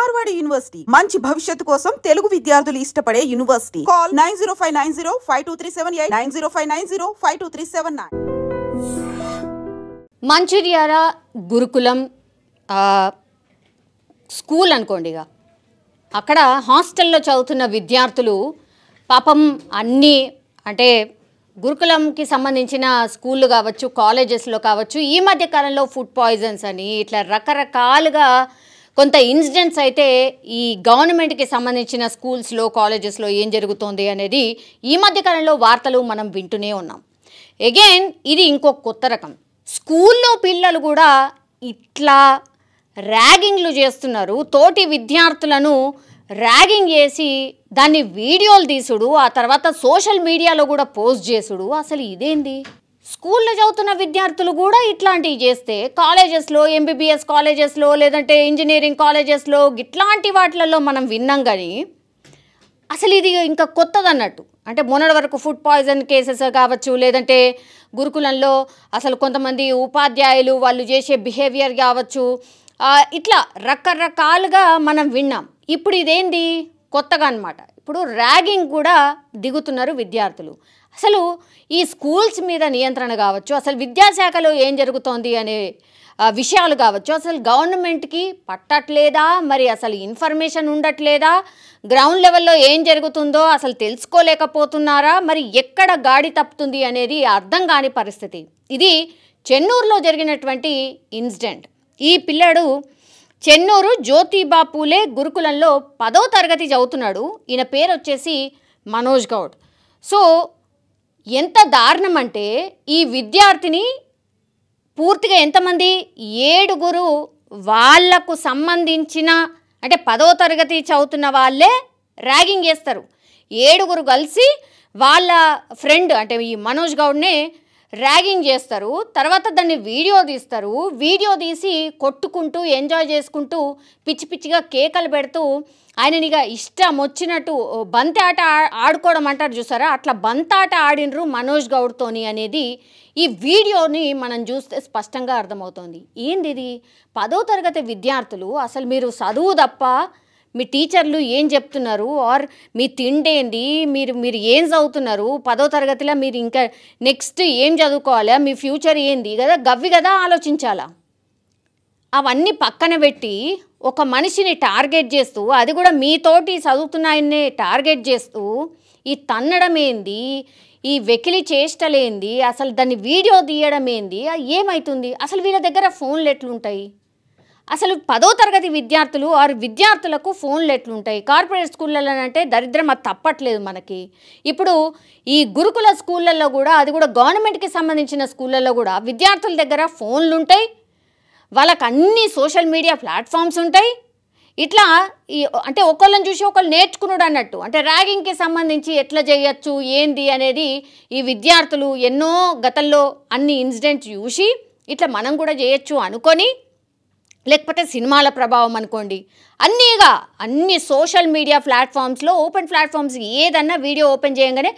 Marwadi university మంచి భవిష్యత్తు కోసం తెలుగు విద్యార్థులు ఇష్టపడే యూనివర్సిటీ. కాల్ 9059052378 9059052379. మంచిర్యాల గురుకులం స్కూల్ అనుకోండిగా, అక్కడ హాస్టల్లో చదువుతున్న విద్యార్థులు పాపం అన్నీ అంటే గురుకులంకి సంబంధించిన స్కూళ్ళు కావచ్చు, కాలేజెస్లో కావచ్చు, ఈ మధ్య కాలంలో ఫుడ్ పాయిజన్స్ అని ఇట్లా రకరకాలుగా కొంత ఇన్సిడెంట్స్ అయితే ఈ గవర్నమెంట్కి సంబంధించిన స్కూల్స్లో కాలేజెస్లో ఏం జరుగుతోంది అనేది ఈ మధ్య కాలంలో వార్తలు మనం వింటూనే ఉన్నాం. అగైన్ ఇది ఇంకో కొత్త రకం. స్కూల్లో పిల్లలు కూడా ఇట్లా ర్యాగింగ్లు చేస్తున్నారు. తోటి విద్యార్థులను ర్యాగింగ్ చేసి దాన్ని వీడియోలు తీసుడు, ఆ తర్వాత సోషల్ మీడియాలో కూడా పోస్ట్ చేసుడు. అసలు ఇదేంది? స్కూల్లో చదువుతున్న విద్యార్థులు కూడా ఇట్లాంటివి చేస్తే కాలేజెస్లో, ఎంబీబీఎస్ కాలేజెస్లో, లేదంటే ఇంజనీరింగ్ కాలేజెస్లో ఇట్లాంటి వాటిలలో మనం విన్నాం. కానీ అసలు ఇది ఇంకా కొత్తదన్నట్టు. అంటే మొన్నటి వరకు ఫుడ్ పాయిజన్ కేసెస్ కావచ్చు, లేదంటే గురుకులంలో అసలు కొంతమంది ఉపాధ్యాయులు వాళ్ళు చేసే బిహేవియర్ కావచ్చు, ఇట్లా రకరకాలుగా మనం విన్నాం. ఇప్పుడు ఇదేంది? కొత్తగా అన్నమాట. ఇప్పుడు ర్యాగింగ్ కూడా దిగుతున్నారు విద్యార్థులు. అసలు ఈ స్కూల్స్ మీద నియంత్రణ కావచ్చు, అసలు విద్యాశాఖలో ఏం జరుగుతోంది అనే విషయాలు కావచ్చు, అసలు గవర్నమెంట్కి పట్టట్లేదా, మరి అసలు ఇన్ఫర్మేషన్ ఉండట్లేదా, గ్రౌండ్ లెవెల్లో ఏం జరుగుతుందో అసలు తెలుసుకోలేకపోతున్నారా, మరి ఎక్కడ గాడి తప్పుతుంది అనేది అర్థం కాని పరిస్థితి. ఇది చెన్నూరులో జరిగినటువంటి ఇన్సిడెంట్. ఈ పిల్లడు చెన్నూరు జ్యోతిబా పూలే గురుకులంలో 10వ తరగతి చదువుతున్నాడు. ఈయన పేరు వచ్చేసి మనోజ్ గౌడ్. సో ఎంత దారుణం అంటే ఈ విద్యార్థిని పూర్తిగా ఎంతమంది 7 వాళ్లకు సంబంధించిన అంటే 10వ తరగతి చదువుతున్న వాళ్ళే ర్యాగింగ్ చేస్తారు. 7 కలిసి వాళ్ళ ఫ్రెండ్ అంటే ఈ మనోజ్ గౌడ్నే ర్యాగింగ్ చేస్తారు. తర్వాత దాన్ని వీడియో తీస్తారు. వీడియో తీసి కొట్టుకుంటూ ఎంజాయ్ చేసుకుంటూ పిచ్చి పిచ్చిగా కేకలు పెడుతూ ఆయననిగా ఇష్టం వచ్చినట్టు బంతి ఆట ఆడుకోవడం అంటారు చూసారా, అట్లా బంతాట ఆడినరు మనోజ్ గౌడ్తోని అనేది ఈ వీడియోని మనం చూస్తే స్పష్టంగా అర్థమవుతోంది. ఏంది ఇది? 10వ తరగతి విద్యార్థులు. అసలు మీరు చదువు తప్ప మీ టీచర్లు ఏం చెప్తున్నారు, ఆర్ మీ తిండేంది, మీరు ఏం చదువుతున్నారు 10వ తరగతిలో, మీరు ఇంకా నెక్స్ట్ ఏం చదువుకోవాలా, మీ ఫ్యూచర్ ఏంది కదా, గవ్వి కదా ఆలోచించాలా. అవన్నీ పక్కన పెట్టి ఒక మనిషిని టార్గెట్ చేస్తూ, అది కూడా మీతోటి చదువుతున్నాయన్నే టార్గెట్ చేస్తూ ఈ తన్నడం ఏంది, ఈ వెకిలి చేష్టలేంది, అసలు దాన్ని వీడియో తీయడం ఏంది, ఏమవుతుంది? అసలు వీళ్ళ దగ్గర ఫోన్లు ఎట్లుంటాయి? అసలు 10వ తరగతి విద్యార్థులు ఆరు విద్యార్థులకు ఫోన్లు ఎట్లుంటాయి? కార్పొరేట్ స్కూళ్ళలో అంటే దరిద్రం అది తప్పట్లేదు మనకి. ఇప్పుడు ఈ గురుకుల స్కూళ్ళల్లో కూడా, అది కూడా గవర్నమెంట్కి సంబంధించిన స్కూళ్ళల్లో కూడా విద్యార్థుల దగ్గర ఫోన్లు ఉంటాయి, వాళ్ళకి అన్ని సోషల్ మీడియా ప్లాట్ఫామ్స్ ఉంటాయి. ఇట్లా అంటే ఒకళ్ళని చూసి ఒకళ్ళు నేర్చుకున్నాడు అన్నట్టు. అంటే ర్యాగింగ్కి సంబంధించి ఎట్లా చేయొచ్చు ఏంది అనేది ఈ విద్యార్థులు ఎన్నో గతంలో అన్ని ఇన్సిడెంట్స్ చూసి ఇట్లా మనం కూడా చేయొచ్చు అనుకొని, లేకపోతే సినిమాల ప్రభావం అనుకోండి, అన్ని సోషల్ మీడియా ప్లాట్ఫామ్స్లో, ఓపెన్ ప్లాట్ఫామ్స్ ఏదన్నా వీడియో ఓపెన్ చేయగానే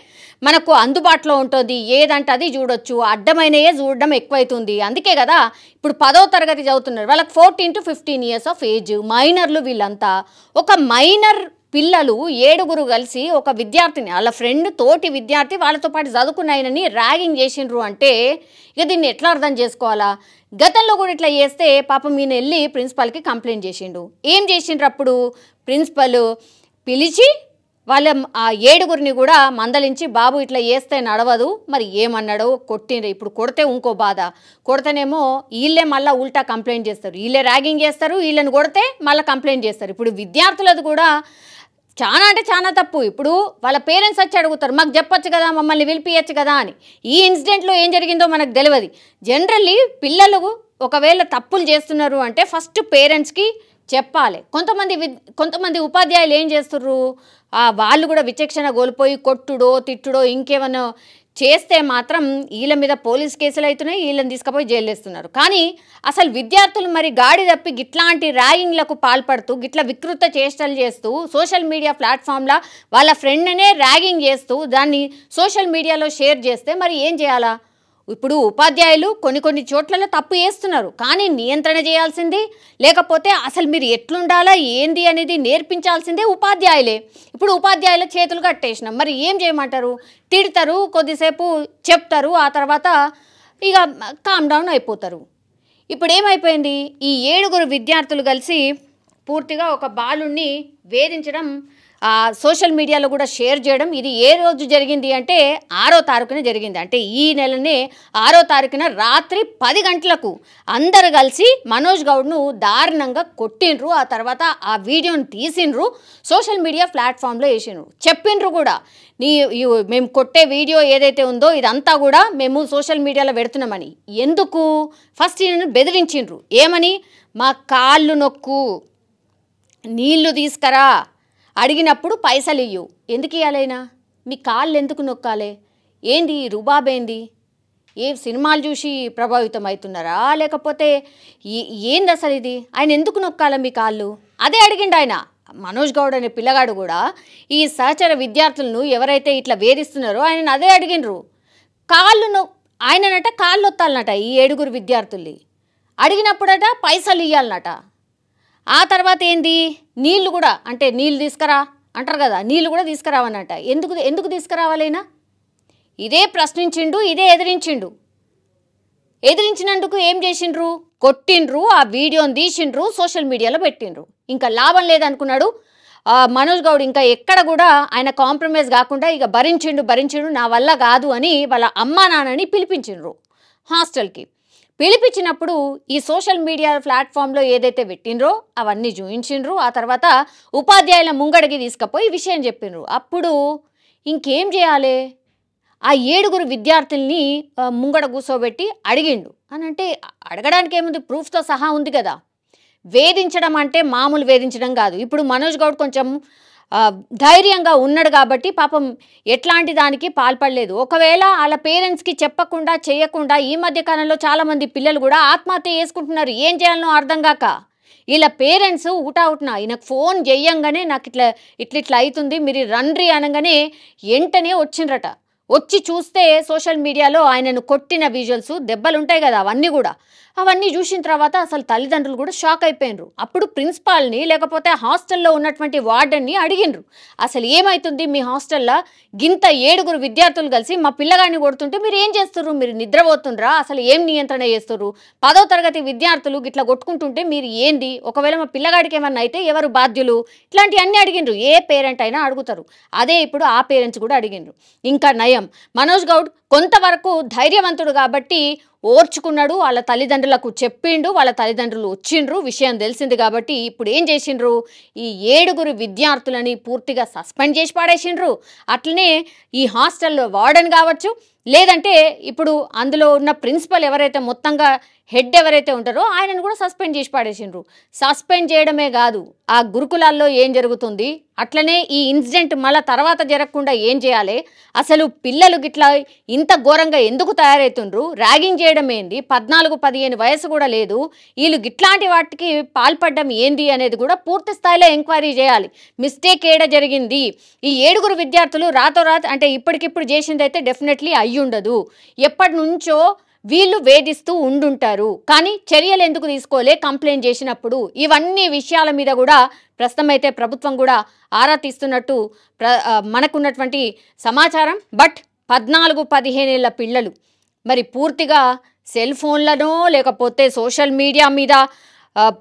మనకు అందుబాటులో ఉంటుంది. ఏదంటే అది చూడొచ్చు. అడ్డమైనయే చూడడం ఎక్కువైతుంది. అందుకే కదా ఇప్పుడు 10వ తరగతి చదువుతున్నారు, వాళ్ళకి 14 to 15 years ఆఫ్ ఏజ్, మైనర్లు. వీళ్ళంతా ఒక మైనర్ పిల్లలు 7 కలిసి ఒక విద్యార్థిని, వాళ్ళ ఫ్రెండ్ తోటి విద్యార్థి వాళ్ళతో పాటు చదువుకున్న ఆయనని ర్యాగింగ్ చేసిండ్రు అంటే ఇక దీన్ని ఎట్లా అర్థం చేసుకోవాలా? గతంలో కూడా ఇట్లా చేస్తే పాపం ఈయన వెళ్ళి ప్రిన్సిపల్కి కంప్లైంట్ చేసిండు. ఏం చేసిండ్రు అప్పుడు? ప్రిన్సిపల్ పిలిచి వాళ్ళ ఆ 7 కూడా మందలించి, బాబు ఇట్లా చేస్తే నడవదు, మరి ఏమన్నాడో కొట్టిండ్రు. ఇప్పుడు కొడితే ఇంకో బాధ, కొడితేనేమో వీళ్ళే మళ్ళీ ఉల్టా కంప్లైంట్ చేస్తారు, వీళ్ళే ర్యాగింగ్ చేస్తారు, వీళ్ళని కొడితే మళ్ళీ కంప్లైంట్ చేస్తారు. ఇప్పుడు విద్యార్థులది కూడా చాలా అంటే చాలా తప్పు. ఇప్పుడు వాళ్ళ పేరెంట్స్ వచ్చి అడుగుతారు, మాకు చెప్పొచ్చు కదా, మమ్మల్ని పిలిపియచ్చు కదా అని. ఈ ఇన్సిడెంట్లో ఏం జరిగిందో మనకు తెలియదు. జనరల్లీ పిల్లలు ఒకవేళ తప్పులు చేస్తున్నారు అంటే ఫస్ట్ పేరెంట్స్కి చెప్పాలి. కొంతమంది ఉపాధ్యాయులు ఏం చేస్తుర్రు, వాళ్ళు కూడా విచక్షణ కోల్పోయి కొట్టుడో తిట్టుడో ఇంకేమన్నా చేస్తే మాత్రం వీళ్ళ మీద పోలీస్ కేసులు అవుతున్నాయి, వీళ్ళని తీసుకుపోయి జైలు వేస్తున్నారు. కానీ అసలు విద్యార్థులు మరి గాడి తప్పి గిట్లాంటి ర్యాగింగ్లకు పాల్పడుతూ, గిట్లా వికృత చేష్టలు చేస్తూ, సోషల్ మీడియా ప్లాట్ఫామ్లో వాళ్ళ ఫ్రెండ్నే ర్యాగింగ్ చేస్తూ దాన్ని సోషల్ మీడియాలో షేర్ చేస్తే మరి ఏం చేయాలా? ఇప్పుడు ఉపాధ్యాయులు కొన్ని చోట్లలో తప్పు చేస్తున్నారు, కానీ నియంత్రణ చేయాల్సింది, లేకపోతే అసలు మీరు ఎట్లుండాలా ఏంది అనేది నేర్పించాల్సిందే ఉపాధ్యాయులే. ఇప్పుడు ఉపాధ్యాయుల చేతులు కట్టేసినాం, మరి ఏం చేయమంటారు? తిడతారు, కొద్దిసేపు చెప్తారు, ఆ తర్వాత ఇక కామ్ డౌన్ అయిపోతారు. ఇప్పుడు ఏమైపోయింది, ఈ 7 విద్యార్థులు కలిసి పూర్తిగా ఒక బాలుణ్ణి వేధించడం, సోషల్ మీడియాలో కూడా షేర్ చేయడం. ఇది ఏ రోజు జరిగింది అంటే 6వ తారీఖున జరిగింది. అంటే ఈ నెలనే 6వ తారీఖున రాత్రి 10 గంటలకు అందరు కలిసి మనోజ్ గౌడ్ను దారుణంగా కొట్టిండ్రు. ఆ తర్వాత ఆ వీడియోని తీసిండ్రు, సోషల్ మీడియా ప్లాట్ఫామ్లో వేసిండ్రు, చెప్పిండ్రు కూడా మేము కొట్టే వీడియో ఏదైతే ఉందో ఇదంతా కూడా మేము సోషల్ మీడియాలో పెడుతున్నామని. ఎందుకు? ఫస్ట్ ఈయనను బెదిరించిండ్రు, ఏమని? మా కాళ్ళు నొక్కు, నీళ్లు తీసుకురా, అడిగినప్పుడు పైసలు ఇయ్యు. ఎందుకు ఇవ్వాలైనా? మీ కాళ్ళు ఎందుకు నొక్కాలి? ఏంది రుబాబేంది? ఏ సినిమాలు చూసి ప్రభావితం అవుతున్నారా, లేకపోతే ఏంది అసలు ఇది? ఆయన ఎందుకు నొక్కాల మీ కాళ్ళు? అదే అడిగిండు ఆయన. మనోజ్ గౌడ్ అనే పిల్లగాడు కూడా ఈ సహచర విద్యార్థులను ఎవరైతే ఇట్లా వేధిస్తున్నారో ఆయన అదే అడిగినరు. ఆయననట కాళ్ళు ఒత్తాలనట ఈ 7 విద్యార్థుల్ని. అడిగినప్పుడట పైసలు ఇవ్వాలన్నట. ఆ తర్వాత ఏంది, నీళ్ళు కూడా, అంటే నీళ్ళు తీసుకురా అంటారు కదా, నీళ్ళు కూడా తీసుకురావన్నట. ఎందుకు తీసుకురావాలైనా? ఇదే ప్రశ్నించిండు, ఇదే ఎదిరించిండు. ఎదిరించినందుకు ఏం చేసిండ్రు? కొట్టిండ్రు, ఆ వీడియోని తీసిండ్రు, సోషల్ మీడియాలో పెట్టిండ్రు. ఇంకా లాభం లేదనుకున్నాడు మనోజ్ గౌడ్. ఇంకా ఎక్కడ కూడా ఆయన కాంప్రమైజ్ కాకుండా ఇక భరించిండు, నా వల్ల కాదు అని వాళ్ళ అమ్మా నాన్నని పిలిపించిండ్రు హాస్టల్కి. పిలిపించినప్పుడు ఈ సోషల్ మీడియా ప్లాట్ఫామ్లో ఏదైతే పెట్టినరో అవన్నీ చూయించిండ్రు. ఆ తర్వాత ఉపాధ్యాయుల ముంగడికి తీసుకుపోయి విషయం చెప్పిండ్రు. అప్పుడు ఇంకేం చేయాలి? ఆ 7 విద్యార్థుల్ని ముంగడ కూర్చోబెట్టి అడిగిండు అని. అంటే అడగడానికి ఏముంది, ప్రూఫ్తో సహా ఉంది కదా. వేధించడం అంటే మామూలు వేధించడం కాదు. ఇప్పుడు మనోజ్ గౌడ్ కొంచెం ధైర్యంగా ఉన్నాడు కాబట్టి పాపం ఎట్లాంటి దానికి పాల్పడలేదు. ఒకవేళ వాళ్ళ పేరెంట్స్కి చెప్పకుండా చేయకుండా ఈ మధ్య కాలంలో చాలామంది పిల్లలు కూడా ఆత్మహత్య చేసుకుంటున్నారు. ఏం చేయాలనో అర్థం కాక వీళ్ళ పేరెంట్స్ ఊటావుట్న ఈయనకు ఫోన్ చెయ్యంగానే నాకు ఇట్లా అవుతుంది, మీరు రండ్రి అనగానే వెంటనే వచ్చిండ్రట. వచ్చి చూస్తే సోషల్ మీడియాలో ఆయనను కొట్టిన విజువల్స్, దెబ్బలు ఉంటాయి కదా అవన్నీ చూసిన తర్వాత అసలు తల్లిదండ్రులు కూడా షాక్ అయిపోయినరు. అప్పుడు ప్రిన్సిపాల్ని లేకపోతే హాస్టల్లో ఉన్నటువంటి వార్డెన్ని అడిగినరు, అసలు ఏమవుతుంది మీ హాస్టల్లో? గింత 7 విద్యార్థులు కలిసి మా పిల్లగాడిని కొడుతుంటే మీరు ఏం చేస్తుర్రు? మీరు నిద్రపోతుండ్రా? అసలు ఏం నియంత్రణ చేస్తుర్రు? 10వ తరగతి విద్యార్థులు ఇట్లా కొట్టుకుంటుంటే మీరు ఏంది? ఒకవేళ మా పిల్లగాడికి ఏమన్నా అయితే ఎవరు బాధ్యులు? ఇట్లాంటివన్నీ అడిగినరు. ఏ పేరెంట్ అయినా అడుగుతారు. అదే ఇప్పుడు ఆ పేరెంట్స్ కూడా అడిగినరు. ఇంకా నయం, మనోజ్ గౌడ్ కొంతవరకు ధైర్యవంతుడు కాబట్టి ఓర్చుకున్నాడు. వాళ్ళ తల్లిదండ్రులకు చెప్పిండు, వాళ్ళ తల్లిదండ్రులు వచ్చిండ్రు, విషయం తెలిసింది కాబట్టి ఇప్పుడు ఏం చేసిండ్రు? ఈ 7 విద్యార్థులని పూర్తిగా సస్పెండ్ చేసి పాడేసిండ్రు. అట్లనే ఈ హాస్టల్లో వార్డెన్ కావచ్చు, లేదంటే ఇప్పుడు అందులో ఉన్న ప్రిన్సిపల్ ఎవరైతే మొత్తంగా హెడ్ ఎవరైతే ఉంటారో ఆయనను కూడా సస్పెండ్ చేసి పాడేసిండ్రు. సస్పెండ్ చేయడమే కాదు, ఆ గురుకులాల్లో ఏం జరుగుతుంది, అట్లనే ఈ ఇన్సిడెంట్ మళ్ళీ తర్వాత జరగకుండా ఏం చేయాలి, అసలు పిల్లలు గిట్లా ఇంత ఘోరంగా ఎందుకు తయారవుతుండ్రు, ర్యాగింగ్ చేయడం ఏంది, 14-15 వయసు కూడా లేదు, వీళ్ళు గిట్లాంటి వాటికి పాల్పడడం ఏంది అనేది కూడా పూర్తి స్థాయిలో ఎంక్వైరీ చేయాలి. మిస్టేక్ ఏడ జరిగింది? ఈ 7 విద్యార్థులు రాతోరాత్ అంటే ఇప్పటికిప్పుడు చేసిందైతే డెఫినెట్లీ అయ్యుండదు. ఎప్పటి నుంచో వీళ్ళు వేధిస్తూ ఉండుంటారు, కానీ చర్యలు ఎందుకు తీసుకోలే కంప్లైంట్ చేసినప్పుడు? ఇవన్నీ విషయాల మీద కూడా ప్రస్తుతం అయితే ప్రభుత్వం కూడా ఆరా తీస్తున్నట్టు మనకున్నటువంటి సమాచారం. బట్ 14-15 ఏళ్ల పిల్లలు మరి పూర్తిగా సెల్ ఫోన్లనో లేకపోతే సోషల్ మీడియా మీద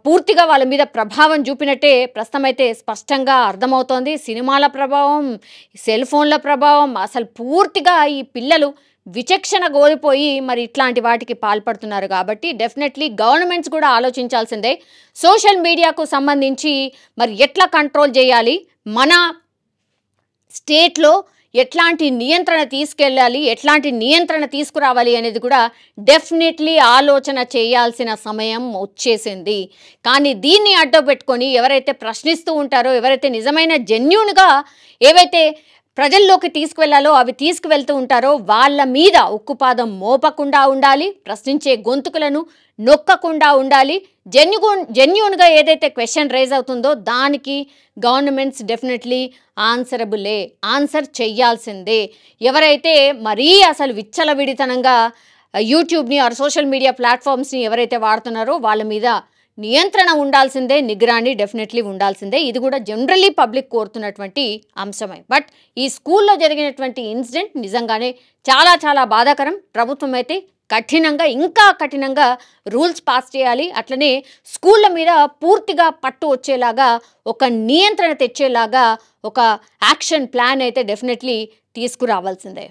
పూర్తిగా వాళ్ళ మీద ప్రభావం చూపినట్టే ప్రస్తుతం అయితే స్పష్టంగా అర్థమవుతోంది. సినిమాల ప్రభావం, సెల్ ఫోన్ల ప్రభావం, అసలు పూర్తిగా ఈ పిల్లలు విచక్షణ కోల్పోయి మరి ఇట్లాంటి వాటికి పాల్పడుతున్నారు. కాబట్టి డెఫినెట్లీ గవర్నమెంట్స్ కూడా ఆలోచించాల్సిందే. సోషల్ మీడియాకు సంబంధించి మరి ఎట్లా కంట్రోల్ చేయాలి, మన స్టేట్లో ఎట్లాంటి నియంత్రణ తీసుకెళ్ళాలి, ఎట్లాంటి నియంత్రణ తీసుకురావాలి అనేది కూడా డెఫినెట్లీ ఆలోచన చేయాల్సిన సమయం వచ్చేసింది. కానీ దీన్ని అడ్డుపెట్టుకొని ఎవరైతే ప్రశ్నిస్తూ ఉంటారో, ఎవరైతే నిజమైన జెన్యూన్గా ఏవైతే ప్రజల్లోకి తీసుకువెళ్లాలో అవి తీసుకువెళ్తూ ఉంటారో వాళ్ళ మీద ఉక్కుపాదం మోపకుండా ఉండాలి, ప్రశ్నించే గొంతుకులను నొక్కకుండా ఉండాలి. జెన్యూన్గా ఏదైతే క్వశ్చన్ రైజ్ అవుతుందో దానికి గవర్నమెంట్స్ డెఫినెట్లీ ఆన్సర్ చెయ్యాల్సిందే. ఎవరైతే మరీ అసలు విచ్చలవిడితనంగా యూట్యూబ్ని ఆర్ సోషల్ మీడియా ప్లాట్ఫామ్స్ని ఎవరైతే వాడుతున్నారో వాళ్ళ మీద నియంత్రణ ఉండాల్సిందే, నిగరాని డెఫినెట్లీ ఉండాల్సిందే. ఇది కూడా జనరల్లీ పబ్లిక్ కోరుతున్నటువంటి అంశమే. బట్ ఈ స్కూల్లో జరిగినటువంటి ఇన్సిడెంట్ నిజంగానే చాలా చాలా బాధాకరం. ప్రభుత్వం అయితే కఠినంగా, ఇంకా కఠినంగా రూల్స్ పాస్ చేయాలి. అట్లనే స్కూళ్ళ మీద పూర్తిగా పట్టు వచ్చేలాగా, ఒక నియంత్రణ తెచ్చేలాగా ఒక యాక్షన్ ప్లాన్ అయితే డెఫినెట్లీ తీసుకురావాల్సిందే.